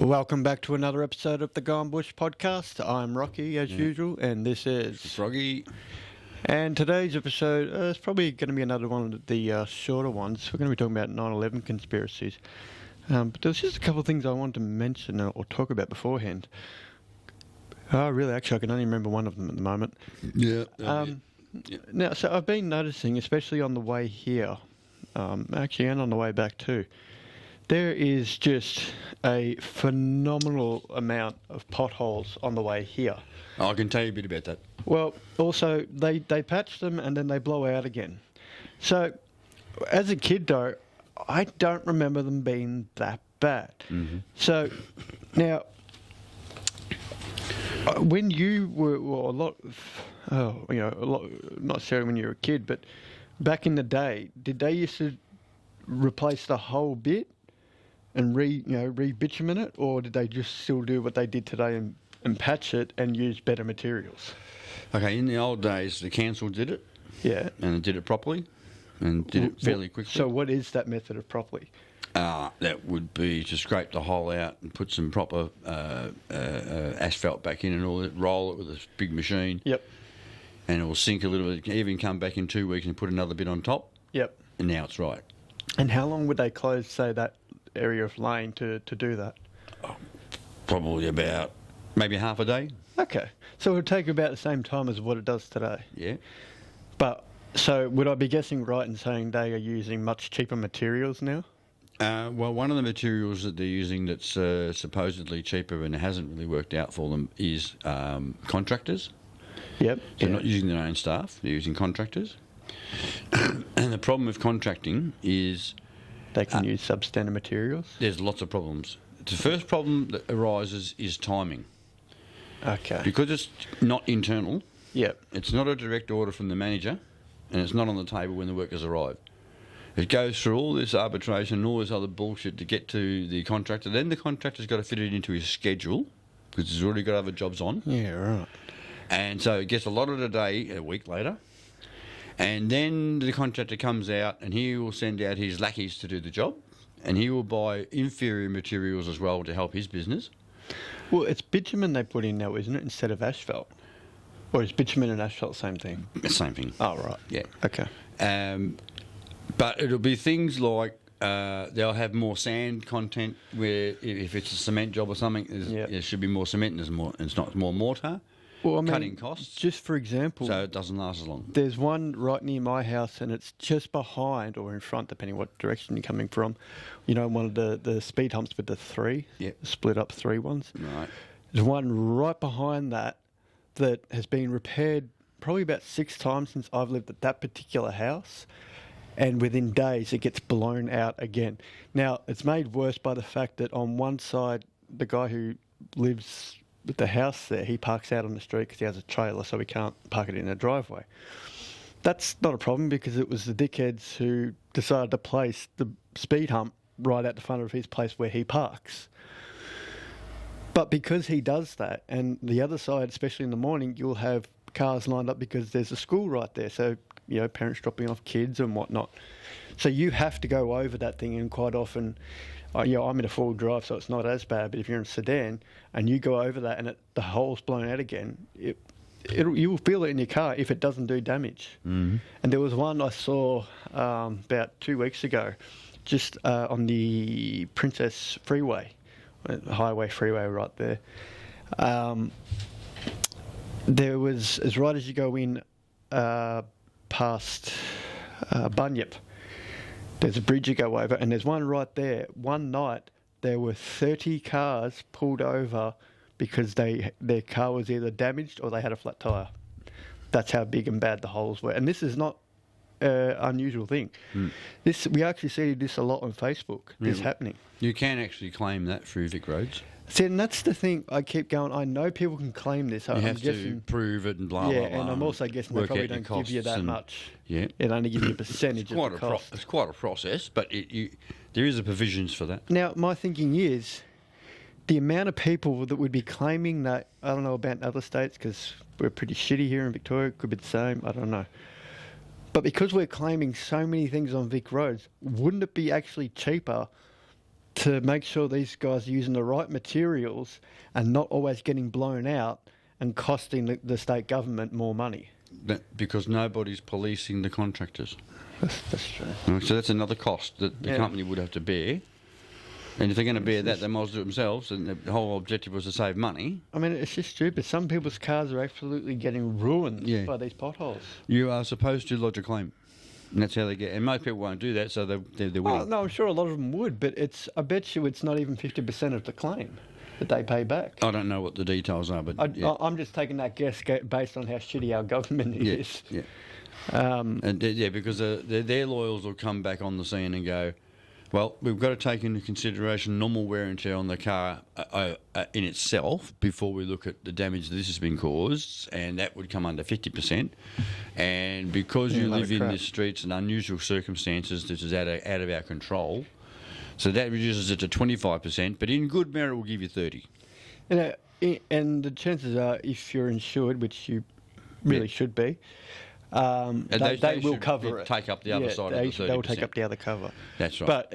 Welcome back to another episode of the Gone Bush podcast. I'm Rocky, as usual, and this is Froggy. And today's episode is probably going to be another one of the shorter ones. We're going to be talking about 9/11 conspiracies. But there's just a couple of things I wanted to mention or talk about beforehand. Really, actually, I can only remember one of them at the moment. Yeah. Now, so I've been noticing, especially on the way here, actually, and on the way back too, there is just a phenomenal amount of potholes on the way here. I can tell you a bit about that. Well, also, they patch them and then they blow out again. So, as a kid, though, I don't remember them being that bad. Mm-hmm. So, now, when you were not necessarily when you were a kid, but back in the day, did they used to replace the whole bit and re-bitumen it, or did they just still do what they did today and patch it and use better materials? Okay, in the old days, the council did it. Yeah. And it did it properly and did it fairly quickly. So what is that method of properly? That would be to scrape the hole out and put some proper asphalt back in and all that, roll it with a big machine. Yep. And it will sink a little bit, even come back in 2 weeks and put another bit on top. Yep. And now it's right. And how long would they close, say, that area of lane to do that? Probably about maybe half a day. Okay. So it would take about the same time as what it does today. Yeah. But, so would I be guessing right in saying they are using much cheaper materials now? Well, one of the materials that they're using that's supposedly cheaper and hasn't really worked out for them is contractors. Yep. So they're not using their own staff, they're using contractors. And the problem with contracting is They can use substandard materials? there's lots of problems. The first problem that arises is timing. Okay. Because it's not internal, Yep. it's not a direct order from the manager, and it's not on the table when the workers arrive. It goes through all this arbitration and all this other bullshit to get to the contractor. Then the contractor's got to fit it into his schedule because he's already got other jobs on. Yeah, right. And so it gets allotted a day a week later. And then the contractor comes out and he will send out his lackeys to do the job. And he will buy inferior materials as well to help his business. Well, it's bitumen they put in now, isn't it, instead of asphalt? Or is bitumen and asphalt the same thing? Same thing. Oh, right. Yeah. Okay. But it'll be things like they'll have more sand content where if it's a cement job or something, there should be more cement and it's not more mortar. Well, I mean, cutting costs. Just for example, so it doesn't last as long. There's one right near my house, and it's just behind or in front, depending what direction you're coming from. You know, one of the speed humps with the three, split up three ones. Right. There's one right behind that has been repaired probably about 6 times since I've lived at that particular house, and within days it gets blown out again. Now, it's made worse by the fact that on one side, the guy who lives with the house there, he parks out on the street because he has a trailer, so he can't park it in a driveway. That's not a problem because it was the dickheads who decided to place the speed hump right out the front of his place where he parks. But because he does that, and the other side, especially in the morning, you'll have cars lined up because there's a school right there, so, you know, parents dropping off kids and whatnot. So you have to go over that thing, and quite often, I'm in a four-wheel drive, so it's not as bad, but if you're in a sedan and you go over that and the hole's blown out again, you will feel it in your car if it doesn't do damage. Mm-hmm. And there was one I saw about 2 weeks ago, just on the Princess Freeway, highway freeway right there. There was, as right as you go in past Bunyip, there's a bridge you go over, and there's one right there. One night, there were 30 cars pulled over because their car was either damaged or they had a flat tyre. That's how big and bad the holes were. And this is not an unusual thing. We actually see this a lot on Facebook, this happening. You can actually claim that through Vic Roads. See, and that's the thing. I keep going, I know people can claim this. You have to prove it and blah, blah, blah. Yeah, and I'm also guessing they probably don't give you that much. Yeah. It only gives you a percentage of the cost. It's quite a process, but there is a provisions for that. Now, my thinking is the amount of people that would be claiming that, I don't know about in other states because we're pretty shitty here in Victoria, could be the same, I don't know. But because we're claiming so many things on Vic Roads, wouldn't it be actually cheaper to make sure these guys are using the right materials and not always getting blown out and costing the state government more money. Because nobody's policing the contractors. That's true. So that's another cost that the company would have to bear. And if they're going to bear that, they might as well do it themselves. And the whole objective was to save money. I mean, it's just stupid. Some people's cars are absolutely getting ruined by these potholes. You are supposed to lodge a claim. And that's how they get. And most people won't do that, so they're willing. Well, no, I'm sure a lot of them would, but I bet you it's not even 50% of the claim that they pay back. I don't know what the details are, but I'm just taking that guess based on how shitty our government is. Yeah. Because their lawyers will come back on the scene and go, well, we've got to take into consideration normal wear and tear on the car in itself before we look at the damage this has been caused, and that would come under 50%. And because you live in the streets in unusual circumstances, this is out of our control, so that reduces it to 25%, but in good merit, we'll give you 30%. And the chances are, if you're insured, which you really should be, they will cover it. Take up the other side of the 30%. They'll take up the other cover. That's right. But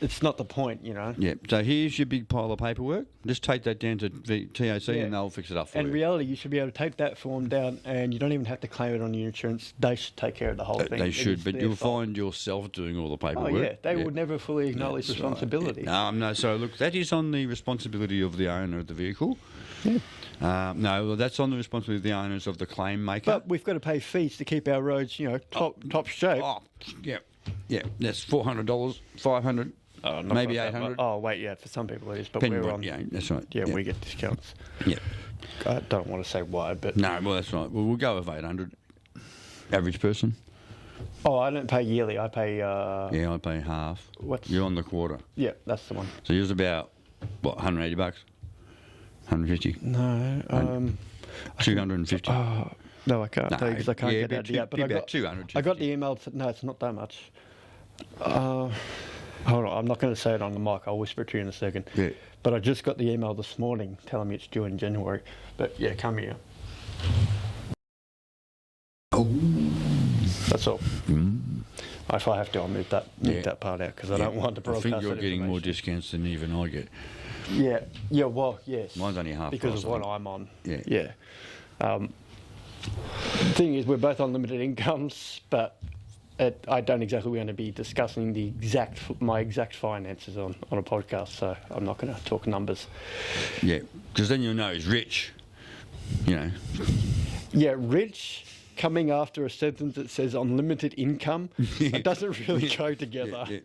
it's not the point, you know. Yeah. So here's your big pile of paperwork. Just take that down to TAC and they'll fix it up for you. In reality, you should be able to take that form down and you don't even have to claim it on your insurance. They should take care of the whole thing. They should, but you'll find yourself doing all the paperwork. Oh, yeah. They would never fully acknowledge responsibility. Right. No, so look, that is on the responsibility of the owner of the vehicle. Yeah. No, that's on the responsibility of the owners of the claim maker. But we've got to pay fees to keep our roads, top shape. Oh, yeah. That's $400, $500, maybe $800. Oh, wait, yeah. For some people it is, but we're on. Yeah, that's right. Yeah, we get discounts. Yeah. I don't want to say why, but no, well that's right. Well, we'll go with $800. Average person. Oh, I don't pay yearly. I pay. Yeah, I pay half. You're on the quarter. Yeah, that's the one. So yours about what, $180? 150? No. 250? No, I can't tell you because I can't get that yet. But about 200. I got the email. No, it's not that much. Hold on, I'm not going to say it on the mic. I'll whisper it to you in a second. Yeah. But I just got the email this morning telling me it's due in January. But yeah, come here. Oh. That's all. If I have to, I'll move that part out because I don't want to broadcast. I think you're getting more discounts than even I get. Yeah. Well, yes. Mine's only half because of what I'm on. Yeah. The thing is, we're both on limited incomes, but I don't exactly want to be discussing my exact finances on a podcast, so I'm not going to talk numbers. Yeah, because then you'll know he's rich. Yeah, rich coming after a sentence that says unlimited income, it doesn't really go together.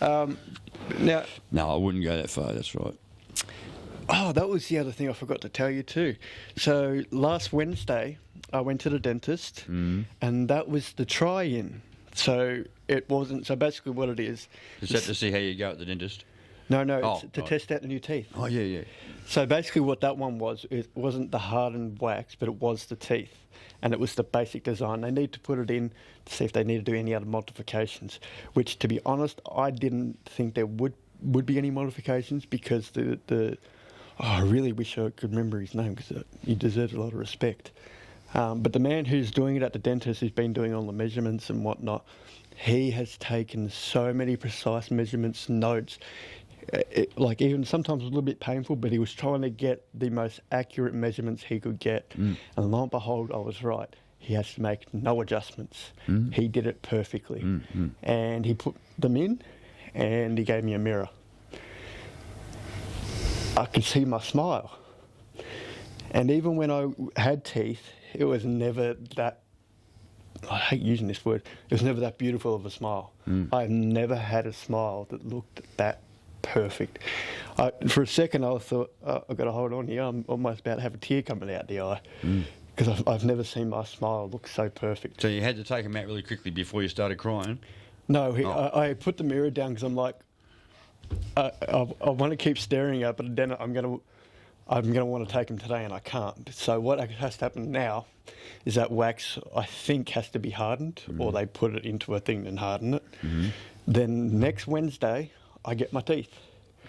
Now, no, I wouldn't go that far. That's right. Oh, that was the other thing I forgot to tell you too. So last Wednesday, I went to the dentist, and that was the try-in. So it wasn't. So basically, what it is that to see how you go at the dentist? No, it's to test out the new teeth. Oh, yeah. So basically, what that one was, it wasn't the hardened wax, but it was the teeth, and it was the basic design. They need to put it in to see if they need to do any other modifications. Which, to be honest, I didn't think there would be any modifications because I really wish I could remember his name because he deserves a lot of respect. But the man who's doing it at the dentist, who's been doing all the measurements and whatnot, he has taken so many precise measurements, notes. Even sometimes a little bit painful, but he was trying to get the most accurate measurements he could get. And lo and behold, I was right. He has to make no adjustments. He did it perfectly. And he put them in, and he gave me a mirror. I could see my smile. And even when I had teeth, it was never that, I hate using this word, it was never that beautiful of a smile. I've never had a smile that looked that perfect. For a second, I thought, I've got to hold on here. I'm almost about to have a tear coming out the eye. Because I've never seen my smile look so perfect. So you had to take them out really quickly before you started crying? No, I put the mirror down because I'm like, I want to keep staring at it, but then I'm going to want to take him today, and I can't. So what has to happen now is that wax, I think, has to be hardened, or they put it into a thing and harden it. Then next Wednesday, I get my teeth.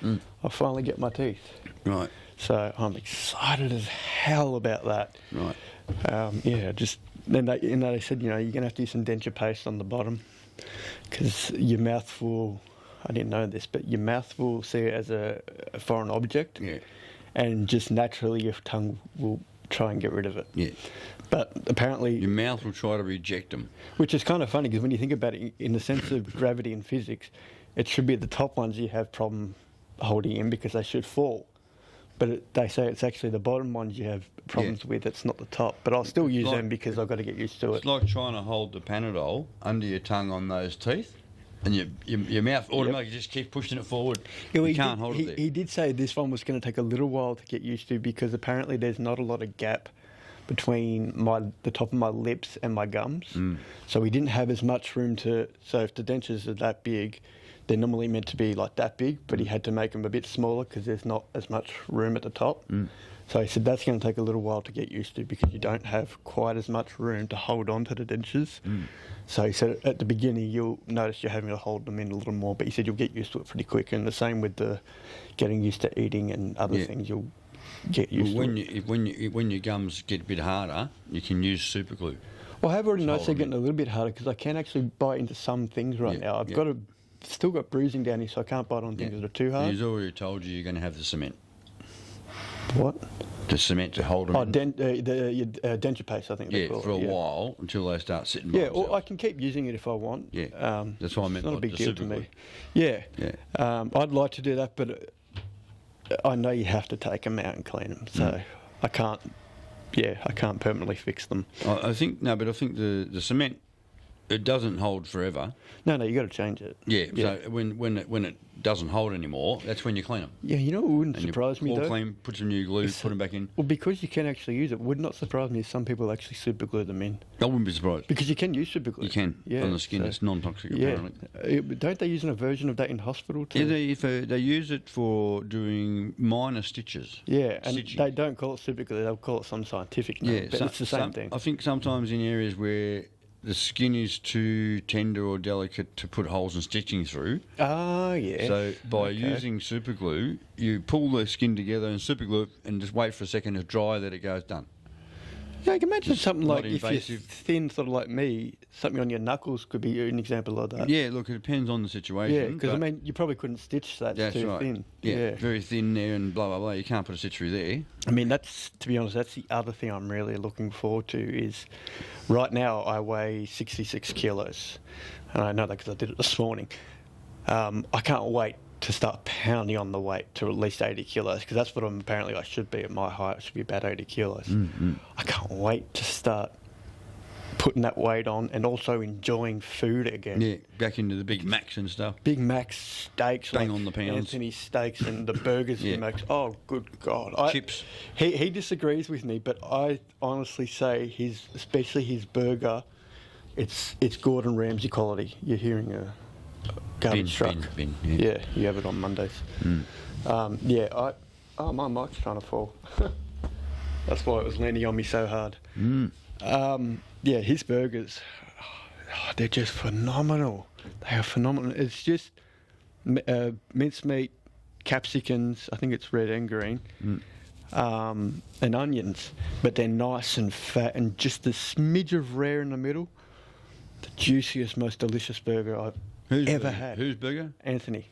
I finally get my teeth. Right. So I'm excited as hell about that. Right. Then they said, you're going to have to do some denture paste on the bottom because your mouth will I didn't know this, but your mouth will see it as a foreign object, Yeah. and just naturally your tongue will try and get rid of it. Yeah. But apparently, Your mouth will try to reject them. which is kind of funny because when you think about it in the sense of gravity and physics, it should be the top ones you have problem holding in because they should fall. But they say it's actually the bottom ones you have problems with. It's not the top. But I'll still use them because I've got to get used to it. It's like trying to hold the Panadol under your tongue on those teeth, and your mouth automatically just keeps pushing it forward. Yeah, well, you can't hold it there. He did say this one was going to take a little while to get used to because apparently there's not a lot of gap between the top of my lips and my gums. So we didn't have as much room to... So if the dentures are that big, they're normally meant to be like that big, but he had to make them a bit smaller because there's not as much room at the top. So he said that's going to take a little while to get used to because you don't have quite as much room to hold on to the dentures. So he said at the beginning you'll notice you're having to hold them in a little more, but he said you'll get used to it pretty quick. And the same with the getting used to eating and other things, you'll get used to it. When your gums get a bit harder, you can use super glue. Well, I have already noticed they're hold 'em getting a little bit harder because I can actually bite into some things right now. I've still got bruising down here, so I can't bite on things that are too hard. He's already told you you're going to have the cement. What? The cement to hold them. Oh, denture paste, I think they call it. For a while until they start sitting. Yeah, by or I themselves. can keep using it if I want. Yeah, that's what I meant. It's not a like big the deal to super me. glue. Yeah. I'd like to do that, but I know you have to take them out and clean them, so I can't. Yeah, I can't permanently fix them. I think the cement, it doesn't hold forever. No, you got to change it. Yeah. So when it doesn't hold anymore, that's when you clean them. Yeah, you know what wouldn't And surprise me all though? clean, put some new glue, put them back in. Well, because you can actually use it, would not surprise me if some people actually super glue them in. I wouldn't be surprised. Because you can use super glue. You can on the skin. It's non-toxic apparently. Don't they use a version of that in hospital too? Yeah, they use it for doing minor stitches. Yeah, and Stitching. they don't call it super glue. They'll call it some scientific name. But it's the same thing. I think sometimes in areas where the skin is too tender or delicate to put holes and stitching through. Ah, yeah. So by using super glue, you pull the skin together and super glue it and just wait for a second to dry, that it goes done. Yeah, you can imagine something not like if you're invasive. thin, sort of like me, something on your knuckles could be an example of that. Yeah, look, it depends on the situation. Yeah, because I but mean, you probably couldn't stitch that that's too right. thin. Yeah, very thin there and blah, blah, blah. You can't put a stitch through there. I mean, that's, to be honest, that's the other thing I'm really looking forward to is right now I weigh 66 kilos. And I know that because I did it this morning. I can't wait to start pounding on the weight to at least 80 kilos because that's what apparently I should be at my height. I should be about 80 kilos. I can't wait to start putting that weight on and also enjoying food again. Yeah, back into the Big Macs and stuff. Big Mac steaks, Bang like on the pounds. Anthony steaks and the burgers he makes. Oh, good God! Chips. He disagrees with me, but I honestly say especially his burger, it's Gordon Ramsay quality. You're hearing a garbage truck. Bin, Yeah, you have it on Mondays. My mic's trying to fall. That's why it was landing on me so hard. His burgers, they're just phenomenal. They are phenomenal. It's just mincemeat, capsicums, I think it's red and green, and onions, but they're nice and fat and just a smidge of rare in the middle. The juiciest, most delicious burger I've ever had. Whose burger? Anthony.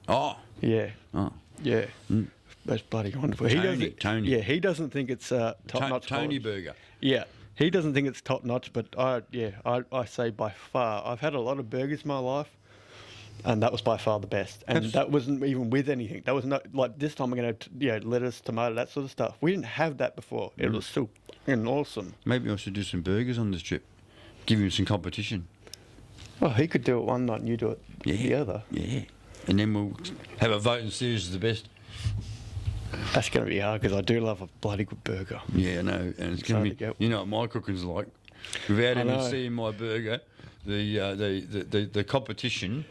Oh. Yeah. Oh. Yeah. That's bloody wonderful. Tony. Yeah, he doesn't think it's top-notch Tony quality. burger. Yeah, he doesn't think it's top-notch, but I say by far. I've had a lot of burgers in my life, and that was by far the best. And that wasn't even with anything. That was not, like this time we're going to, lettuce, tomato, that sort of stuff. We didn't have that before. It was still fucking awesome. Maybe I should do some burgers on this trip. Give him some competition. Well, he could do it one night and you do it the other. Yeah. And then we'll have a vote and see who's the best. That's going to be hard because I do love a bloody good burger. Yeah, I know. And it's going to be, you know what my cooking's like. Without even seeing my burger, the competition.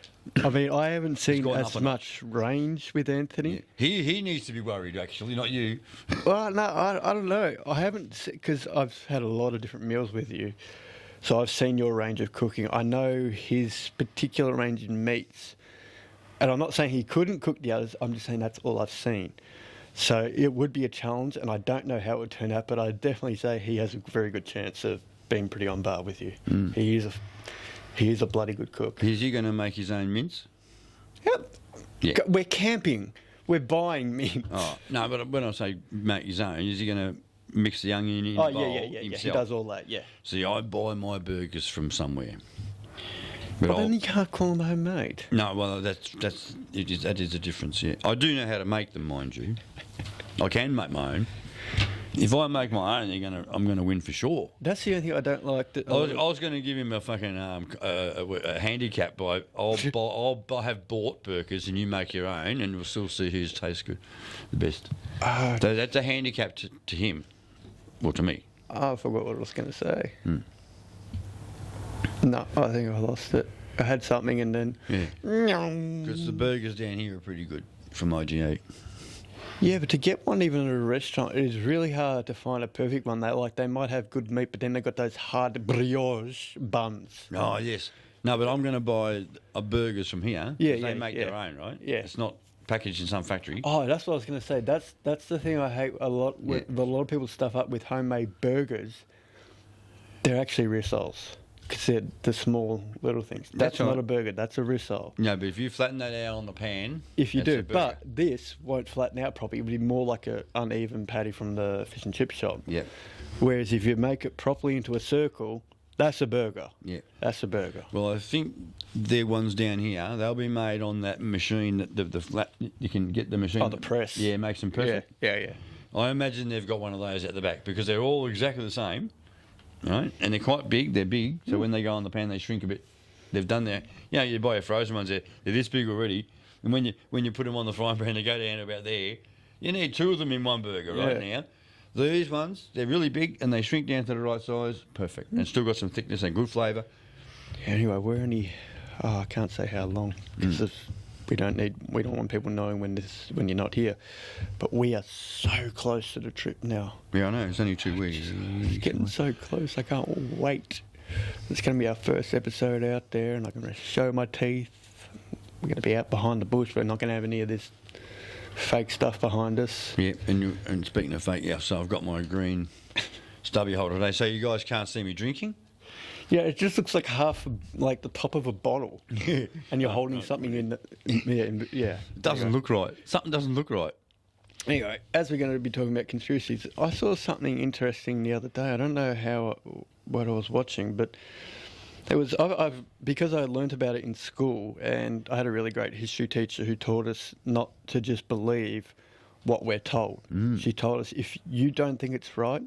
I mean, I haven't seen gone as up and up. much range with Anthony. Yeah. He needs to be worried, actually, not you. Well, no, I don't know. I haven't, because I've had a lot of different meals with you. So I've seen your range of cooking. I know his particular range in meats. And I'm not saying he couldn't cook the others. I'm just saying that's all I've seen. So it would be a challenge, and I don't know how it would turn out, but I'd definitely say he has a very good chance of being pretty on par with you. He is a bloody good cook. Is he going to make his own mince? Yep. Yeah. We're camping. We're buying mince. Oh, no, but when I say make his own, is he going to mix the onion in Oh, the bowl yeah. He himself? does all that, yeah. See, I buy my burgers from somewhere. But But then you can't call them homemade. no, well, that is a difference. Yeah, I do know how to make them, mind you. I can make my own. If I make my own, I'm gonna win for sure. That's the only thing I don't like. I was going to give him a fucking a handicap by I'll have bought burgers and you make your own, and we'll still see whose tastes good, the best. So that's a handicap to him, or to me. I forgot what I was going to say. No, I think I lost it. I had something and then... Yeah. Because the burgers down here are pretty good from IGA. Yeah, but to get one even at a restaurant, it is really hard to find a perfect one. They might have good meat, but then they've got those hard brioche buns. Oh, yes. No, but I'm going to buy burgers from here. Yeah, 'cause they make their own, right? Yeah. It's not packaged in some factory. Oh, that's what I was going to say. That's the thing I hate a lot. With a lot of people stuff up with homemade burgers. They're actually rissoles. Because they're the small little things. That's not right. a burger. That's a rissole. No, but if you flatten that out on the pan... If you that's a do. burger. But this won't flatten out properly. It would be more like an uneven patty from the fish and chip shop. Yeah. Whereas if you make it properly into a circle, that's a burger. Yeah. That's a burger. Well, I think their ones down here, they'll be made on that machine, that the flat... You can get the machine... Oh, the press. Yeah, makes them perfect. Yeah. I imagine they've got one of those at the back because they're all exactly the same, right? And they're quite big. They're big, so when they go on the pan, they shrink a bit. They've done their, you buy your frozen ones. They're this big already, and when you put them on the frying pan, they go down about there. You need two of them in one burger right now. These ones, they're really big and they shrink down to the right size. Perfect, and still got some thickness and good flavour. Anyway, we're only. Oh, I can't say how long because we don't want people knowing when you're not here. But we are so close to the trip now. Yeah, I know. It's only 2 weeks. It's getting so close. I can't wait. It's going to be our first episode out there, and I'm going to show my teeth. We're going to be out behind the bush. We're not going to have any of this fake stuff behind us. Yeah, and speaking of fake, so I've got my green stubby holder today. So you guys can't see me drinking? Yeah, it just looks like like the top of a bottle. Yeah. And you're holding something in. Yeah. It doesn't look right. Something doesn't look right. Anyway, as we're going to be talking about conspiracies, I saw something interesting the other day. I don't know what I was watching, but it was because I learnt about it in school, and I had a really great history teacher who taught us not to just believe what we're told. She told us, if you don't think it's right,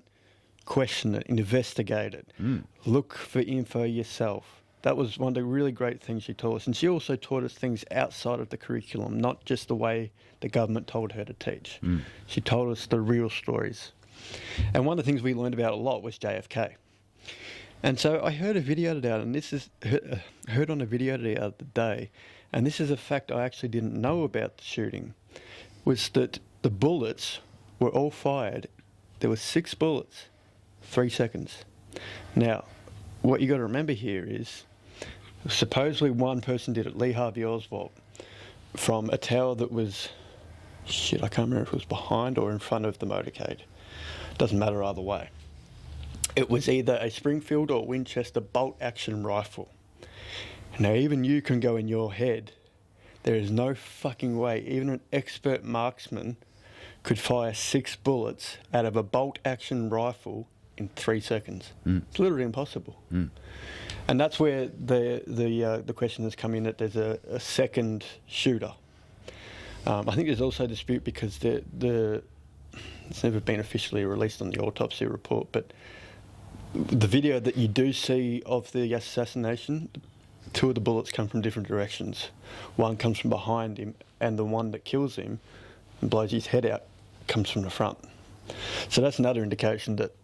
question it, investigate it, look for info yourself. That was one of the really great things she taught us. And she also taught us things outside of the curriculum, not just the way the government told her to teach. She told us the real stories. And one of the things we learned about a lot was JFK. And so I heard a video today, and this is heard on a video the other day, and this is a fact I actually didn't know about the shooting, was that the bullets were all fired. There were 6 bullets, 3 seconds. Now, what you got to remember here is, supposedly one person did it, Lee Harvey Oswald, from a tower that was, I can't remember if it was behind or in front of the motorcade. Doesn't matter either way. It was either a Springfield or Winchester bolt-action rifle. Now, even you can go in your head, there is no fucking way, even an expert marksman could fire 6 bullets out of a bolt-action rifle in 3 seconds. It's literally impossible. And that's where the question has come in, that there's a second shooter. I think there's also a dispute because it's never been officially released on the autopsy report, but the video that you do see of the assassination, 2 of the bullets come from different directions. One comes from behind him, and the one that kills him and blows his head out comes from the front. So that's another indication that,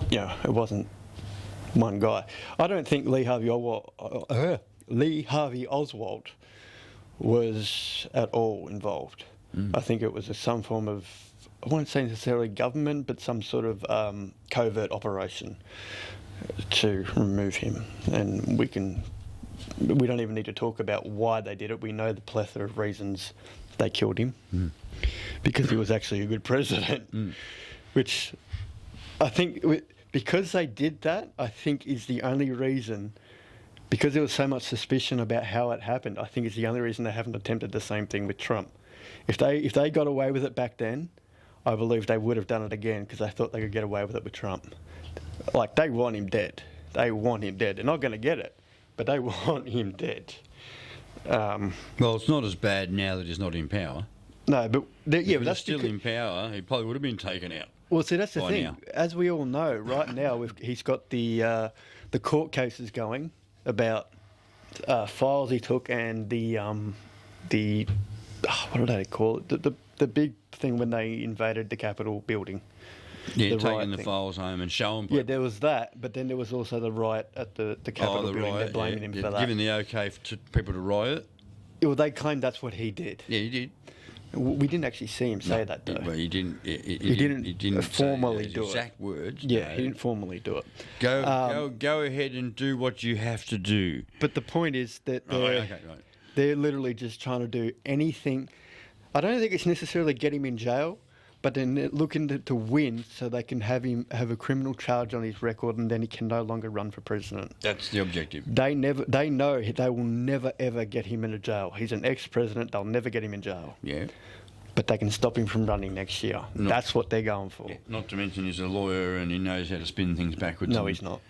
it wasn't one guy. I don't think Lee Harvey Oswald was at all involved. I think it was some form of, I won't say necessarily government, but some sort of covert operation to remove him. And we don't even need to talk about why they did it. We know the plethora of reasons they killed him, because he was actually a good president, which I think, because they did that, I think is the only reason because there was so much suspicion about how it happened, I think it's the only reason they haven't attempted the same thing with Trump. If they got away with it back then, I believe they would have done it again because they thought they could get away with it with Trump. Like, they want him dead. They want him dead. They're not going to get it, but they want him dead. Well, it's not as bad now that he's not in power. No, but If that's he's still in power, he probably would have been taken out. Well, see, that's the by thing. now. As we all know, right now he's got the court cases going about files he took and the what do they call it? The big thing when they invaded the Capitol building. Yeah, The taking riot the thing. files home and showing. Yeah, there was that, but then there was also the riot at the Capitol the building. riot. They're blaming him for that. Giving the okay to people to riot. Well, they claimed that's what he did. Yeah, he did. We didn't actually see him say that, though. Well, he didn't. He didn't formally say do those it. exact words. Yeah, no. he didn't formally do it. Go ahead and do what you have to do. But the point is that Right. they're literally just trying to do anything. I don't think it's necessarily get him in jail, but then they're looking to win so they can have him have a criminal charge on his record and then he can no longer run for president. That's the objective. They know they will never ever get him into jail. He's an ex-president. They'll never get him in jail. Yeah. But they can stop him from running next year. That's what they're going for. Yeah. Not to mention he's a lawyer and he knows how to spin things backwards. No, he's not.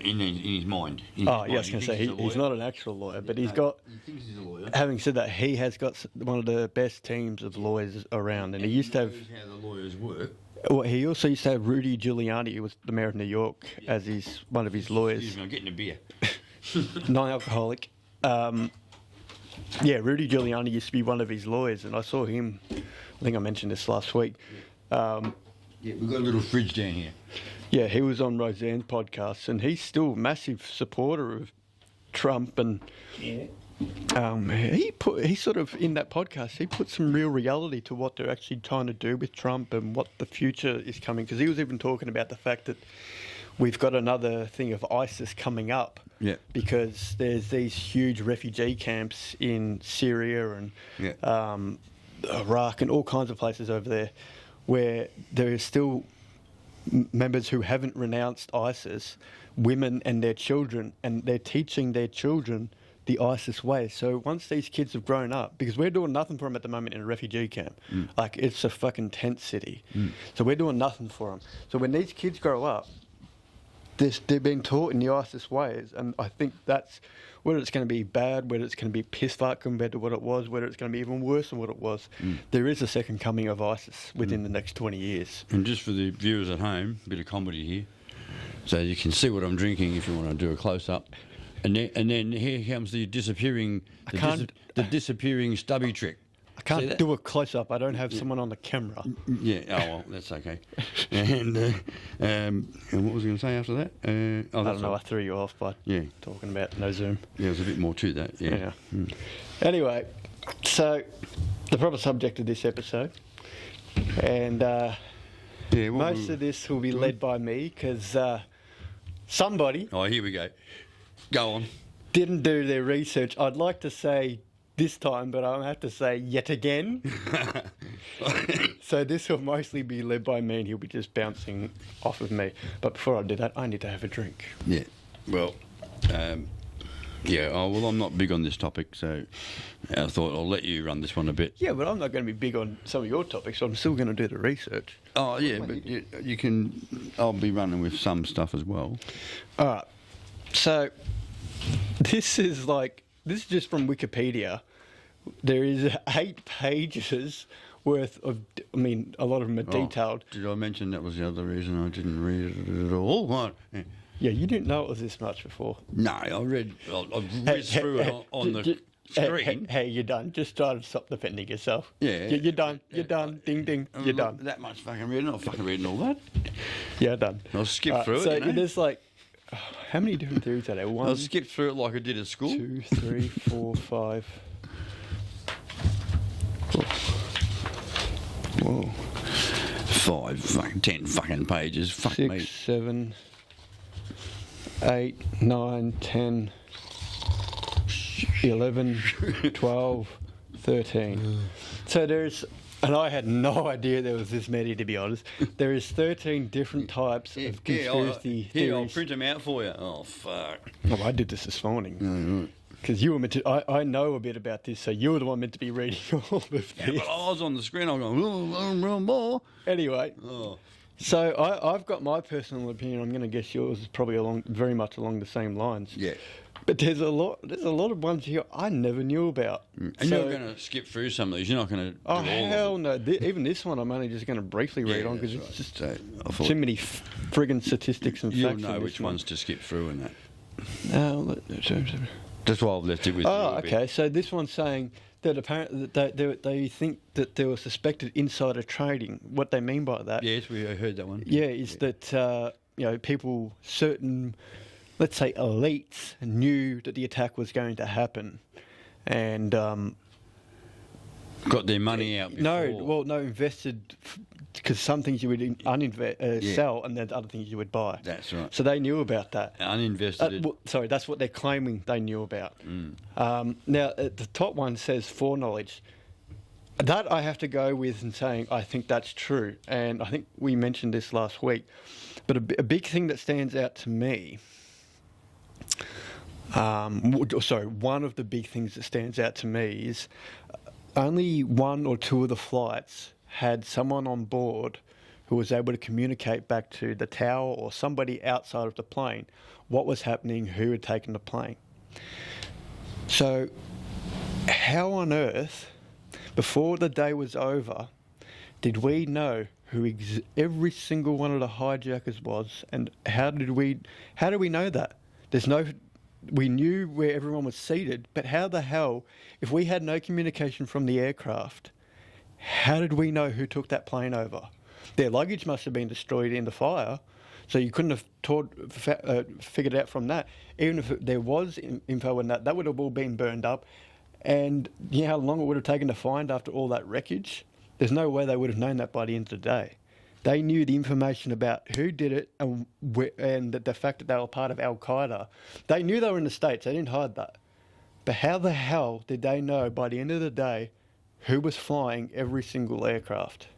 In his mind. In his Oh, yeah, mind. I was going to say, he's not an actual lawyer, but he's got... He thinks he's a lawyer. Having said that, he has got one of the best teams of lawyers around, and he used to have... knows how the lawyers work. Well, he also used to have Rudy Giuliani, who was the mayor of New York, as one of his lawyers. Excuse me, I'm getting a beer. Non-alcoholic. Yeah, Rudy Giuliani used to be one of his lawyers, and I saw him. I think I mentioned this last week. Yeah, we've got a little fridge down here. Yeah, he was on Roseanne's podcast, and he's still a massive supporter of Trump. And he sort of in that podcast he put some real reality to what they're actually trying to do with Trump and what the future is coming. Because he was even talking about the fact that we've got another thing of ISIS coming up. Yeah. Because there's these huge refugee camps in Syria and Iraq and all kinds of places over there where there is still members who haven't renounced ISIS, women and their children, and they're teaching their children the ISIS way. So once these kids have grown up, because we're doing nothing for them at the moment in a refugee camp, like it's a fucking tent city. So we're doing nothing for them. So when these kids grow up, they're being taught in the ISIS ways, and I think that's whether it's going to be bad, whether it's going to be piss fuck compared to what it was, whether it's going to be even worse than what it was. There is a second coming of ISIS within the next 20 years. And just for the viewers at home, a bit of comedy here, so you can see what I'm drinking if you want to do a close up. And then here comes the disappearing, the disappearing stubby trick. I can't do a close up. I don't have someone on the camera. Yeah. Oh well, that's okay. And what was I going to say after that? I don't know. I threw you off by talking about no Zoom. Yeah, there's a bit more to that. Yeah. Anyway, so the proper subject of this episode, and most of this will be led by me because somebody. Oh, here we go. Go on. Didn't do their research. I'd like to say this time, but I'll have to say yet again. So this will mostly be led by me and he'll be just bouncing off of me. But before I do that, I need to have a drink. Yeah. Well, I'm not big on this topic, so I thought I'll let you run this one a bit. Yeah, but I'm not going to be big on some of your topics, so I'm still going to do the research. Oh, yeah, but you can... I'll be running with some stuff as well. All right. So this is just from Wikipedia. There is 8 pages worth of, I mean, a lot of them are detailed. Did I mention that was the other reason I didn't read it at all? What? Yeah, you didn't know it was this much before. No, I've read through it on the screen. Hey, you're done. Just try to stop defending yourself. Yeah. You're done. You're done. Ding, ding. You're done. That much fucking reading. I'm not fucking reading all that. Yeah, done. I'll skip through it, So there's how many different theories are there? I'll skip through it like I did at school. 2, 3, 4, 5. Whoa. 5, fucking 10 fucking pages. Fuck 6, me. 7, 8, 9, 10, 11, 12, 13. So there's And I had no idea there was this many, to be honest. There is 13 different types of conspiracy Here, theories. I'll print them out for you. Oh, fuck. Well, I did this morning. Because you were meant to... I know a bit about this, so you were the one meant to be reading all of this. Yeah, but I was on the screen, I'm going, more. Anyway, so I've got my personal opinion. I'm going to guess yours is probably very much along the same lines. Yeah. But there's a lot of ones here I never knew about. And you're going to skip through some of these. You're not going to do all hell of them. no. Even this one I'm only just going to briefly read on because it's just too many friggin' statistics and You'll facts. know which ones to skip through and that. That's why I've left it with you. Oh, okay. So this one's saying that apparently they think that there was suspected insider trading. What they mean by that? Yes, we heard that one. Yeah, is that people, certain, let's say, elites knew that the attack was going to happen, and got their money out before. No, invested, because some things you would sell, and then other things you would buy. That's right. So they knew about that. Uninvested. Sorry, that's what they're claiming they knew about. Now, the top one says foreknowledge. That I have to go with and saying I think that's true, and I think we mentioned this last week. But a big thing that stands out to me, one of the big things that stands out to me is only one or two of the flights had someone on board who was able to communicate back to the tower or somebody outside of the plane what was happening, who had taken the plane. So how on earth, before the day was over, did we know who every single one of the hijackers was, and how did we know that? We knew where everyone was seated, but how the hell, if we had no communication from the aircraft, how did we know who took that plane over? Their luggage must have been destroyed in the fire, so you couldn't have figured out from that. Even if there was info in that would have all been burned up. And you know how long it would have taken to find after all that wreckage? There's no way they would have known that by the end of the day. They knew the information about who did it and the fact that they were part of Al-Qaeda. They knew they were in the States. They didn't hide that. But how the hell did they know by the end of the day who was flying every single aircraft?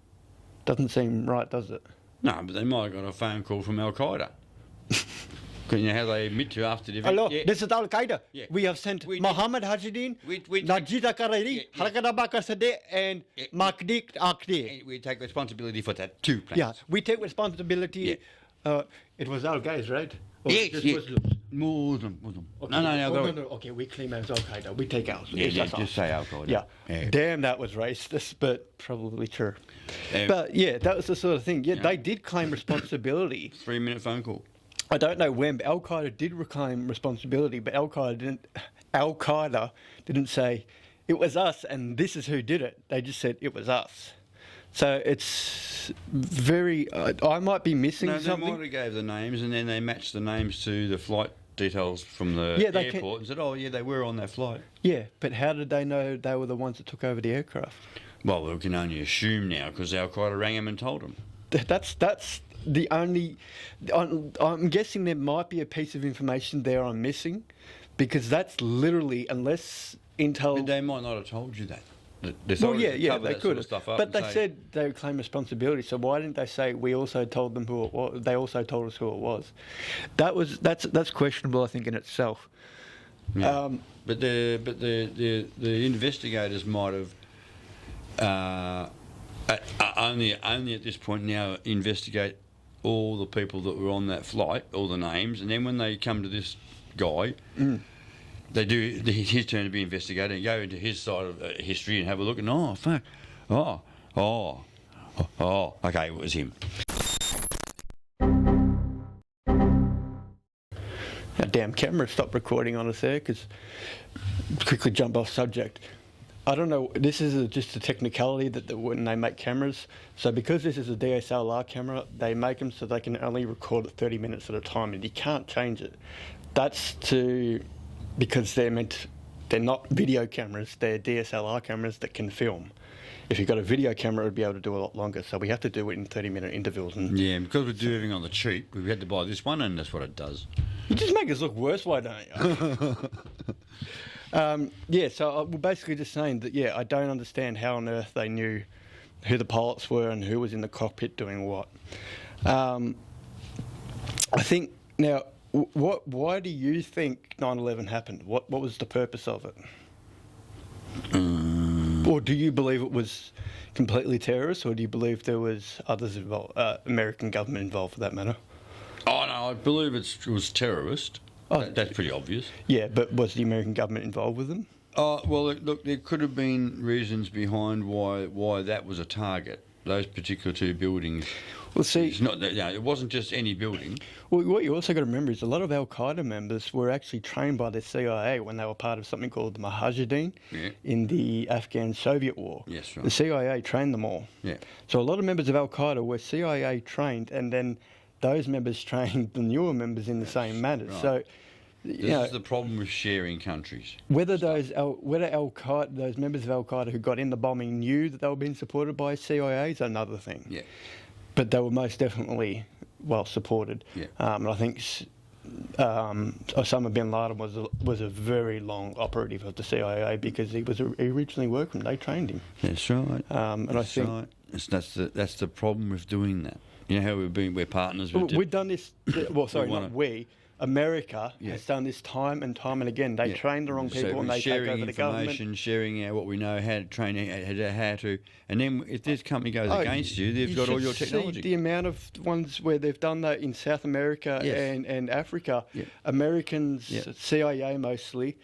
Doesn't seem right, does it? No, but they might have got a phone call from Al-Qaeda. Because you know how they admit to after the event? Hello, this is Al-Qaeda. Yeah. We have sent Mohammed Hajidin, we Najib Akarari, Harakadabaka Sadeh, and Makdik Akdi. We take responsibility for that too, please. Yeah, we take responsibility. Yeah. It was our guys, right? Or Yes, just yes. Muslim? Muslim. Okay. No. Okay, we claim it as Al-Qaeda. We take ours. Yeah, That's just us. say Al-Qaeda. Yeah. Damn, that was racist, but probably true. Yeah. But yeah, that was the sort of thing. Yeah, they did claim responsibility. 3-minute phone call. I don't know when, but Al-Qaeda did reclaim responsibility, but Al-Qaeda didn't say, it was us and this is who did it. They just said, it was us. So it's very... I might be missing something. They might have gave the names and then they matched the names to the flight details from the airport and said, oh, yeah, they were on that flight. Yeah, but how did they know they were the ones that took over the aircraft? Well, we can only assume now because Al-Qaeda rang them and told them. That's the only... I'm guessing there might be a piece of information there I'm missing, because that's literally, unless Intel... But they might not have told you that. Well, yeah, they could have. But they say, said they would claim responsibility, so why didn't they say we also told them who it was? They also told us who it was. That's questionable, I think, in itself. Yeah. But the investigators might have only at this point now investigate all the people that were on that flight, all the names, and then when they come to this guy, they do his turn to be investigated and go into his side of history and have a look and okay, it was him. That damn camera stopped recording on us there, because quickly jump off subject. I don't know, this is just a technicality that when they make cameras, so because this is a DSLR camera, they make them so they can only record it 30 minutes at a time and you can't change it. That's because they're not video cameras, they're DSLR cameras that can film. If you've got a video camera, it would be able to do a lot longer, so we have to do it in 30-minute intervals. And yeah, because we do everything on the cheap, we had to buy this one and that's what it does. You just make us look worse, why don't you? So we're basically just saying that, I don't understand how on earth they knew who the pilots were and who was in the cockpit doing what. I think now, why do you think 9/11 happened? What was the purpose of it? Or do you believe it was completely terrorist, or do you believe there was others involved, American government involved for that matter? Oh no, I believe it was terrorist. Oh, That's pretty obvious. Yeah, but was the American government involved with them? Well, look, there could have been reasons behind why that was a target. Those particular two buildings. Well, see, It's not that, it wasn't just any building. well, what you also got to remember is a lot of Al Qaeda members were actually trained by the CIA when they were part of something called the Mujahideen Yeah. in the Afghan-Soviet War. Yes, right. The CIA trained them all. Yeah. So a lot of members of Al Qaeda were CIA trained, and then those members trained the newer members in the same manner. Right. So, This you know, is the problem with sharing countries. whether those Al Qaeda, those members of Al Qaeda who got in the bombing knew that they were being supported by CIA is another thing. Yeah. But they were most definitely well supported. Yeah. And I think Osama bin Laden was a very long operative of the CIA because he originally worked for them. They trained him. That's right. And I think right. That's the problem with doing that. You know how we're partners with. we've done this. Well, sorry, wanna- not we. America Yeah. has done this time and time and again. They Yeah. train the wrong people So and they take sharing over the government. information, sharing what we know, how to train, how to, and then if this company goes Oh, against you, they've got all your should technology. See the amount of ones where they've done that in South America Yes. and Africa. Yeah. Americans, Yeah. CIA mostly,